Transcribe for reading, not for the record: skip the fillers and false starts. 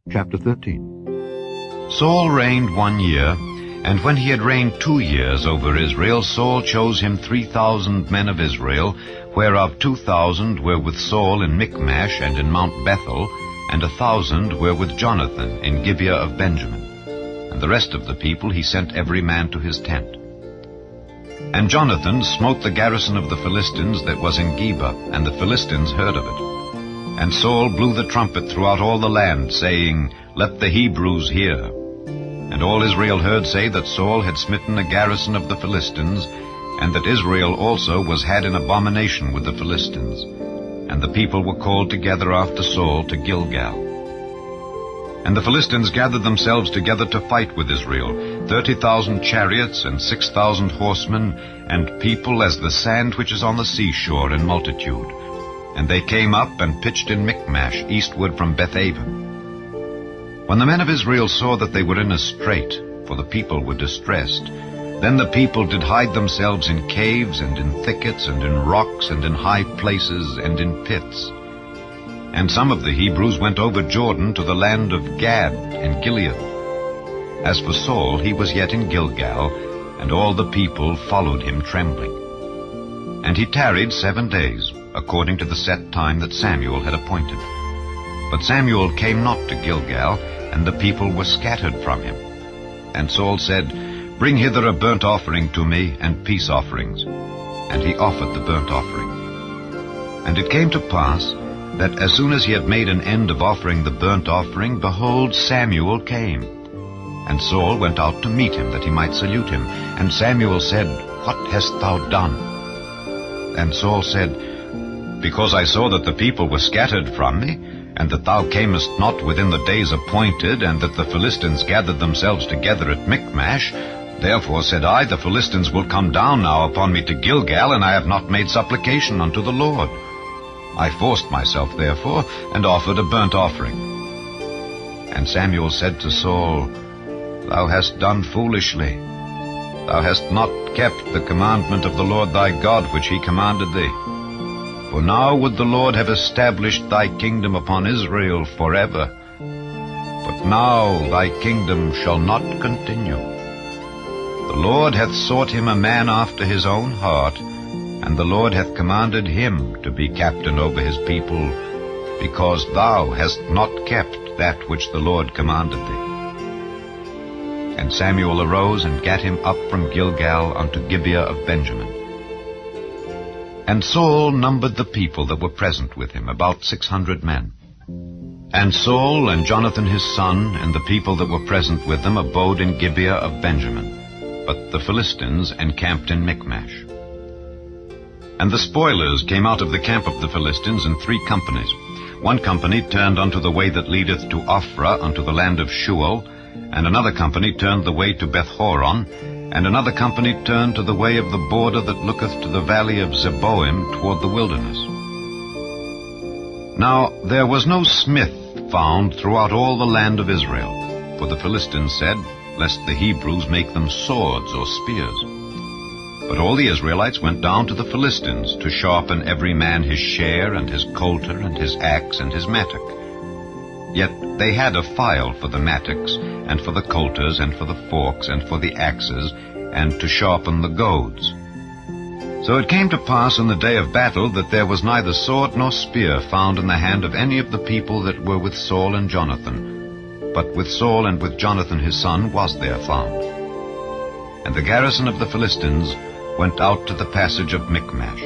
Chapter 13. Saul reigned 1 year, and when he had reigned 2 years over Israel, Saul chose him 3,000 men of Israel, whereof 2,000 were with Saul in Michmash and in Mount Bethel, and 1,000 were with Jonathan in Gibeah of Benjamin. And the rest of the people he sent every man to his tent. And Jonathan smote the garrison of the Philistines that was in Geba, and the Philistines heard of it. And Saul blew the trumpet throughout all the land, saying, Let the Hebrews hear. And all Israel heard say that Saul had smitten a garrison of the Philistines, and that Israel also was had in abomination with the Philistines. And the people were called together after Saul to Gilgal. And the Philistines gathered themselves together to fight with Israel, 30,000 chariots and 6,000 horsemen, and people as the sand which is on the seashore in multitude. And they came up and pitched in Michmash, eastward from Bethaven. When the men of Israel saw that they were in a strait, for the people were distressed, then the people did hide themselves in caves, and in thickets, and in rocks, and in high places, and in pits. And some of the Hebrews went over Jordan to the land of Gad and Gilead. As for Saul, he was yet in Gilgal, and all the people followed him trembling. And he tarried 7 days, according to the set time that Samuel had appointed. But Samuel came not to Gilgal, and the people were scattered from him. And Saul said, Bring hither a burnt offering to me, and peace offerings. And he offered the burnt offering. And it came to pass, that as soon as he had made an end of offering the burnt offering, behold, Samuel came. And Saul went out to meet him, that he might salute him. And Samuel said, What hast thou done? And Saul said, Because I saw that the people were scattered from me, and that thou camest not within the days appointed, and that the Philistines gathered themselves together at Michmash, therefore said I, The Philistines will come down now upon me to Gilgal, and I have not made supplication unto the Lord. I forced myself, therefore, and offered a burnt offering. And Samuel said to Saul, Thou hast done foolishly. Thou hast not kept the commandment of the Lord thy God, which he commanded thee. For now would the Lord have established thy kingdom upon Israel forever. But now thy kingdom shall not continue. The Lord hath sought him a man after his own heart, and the Lord hath commanded him to be captain over his people, because thou hast not kept that which the Lord commanded thee. And Samuel arose and gat him up from Gilgal unto Gibeah of Benjamin. And Saul numbered the people that were present with him, about 600 men. And Saul and Jonathan his son, and the people that were present with them, abode in Gibeah of Benjamin. But the Philistines encamped in Michmash. And the spoilers came out of the camp of the Philistines in 3 companies. 1 company turned unto the way that leadeth to Ophrah, unto the land of Shual, and another company turned the way to Bethhoron, and another company turned to the way of the border that looketh to the valley of Zeboim toward the wilderness. Now there was no smith found throughout all the land of Israel, for the Philistines said, Lest the Hebrews make them swords or spears. But all the Israelites went down to the Philistines to sharpen every man his share, and his coulter, and his axe, and his mattock. Yet they had a file for the mattocks, and for the coulters, and for the forks, and for the axes, and to sharpen the goads. So it came to pass in the day of battle that there was neither sword nor spear found in the hand of any of the people that were with Saul and Jonathan, but with Saul and with Jonathan his son was there found. And the garrison of the Philistines went out to the passage of Michmash.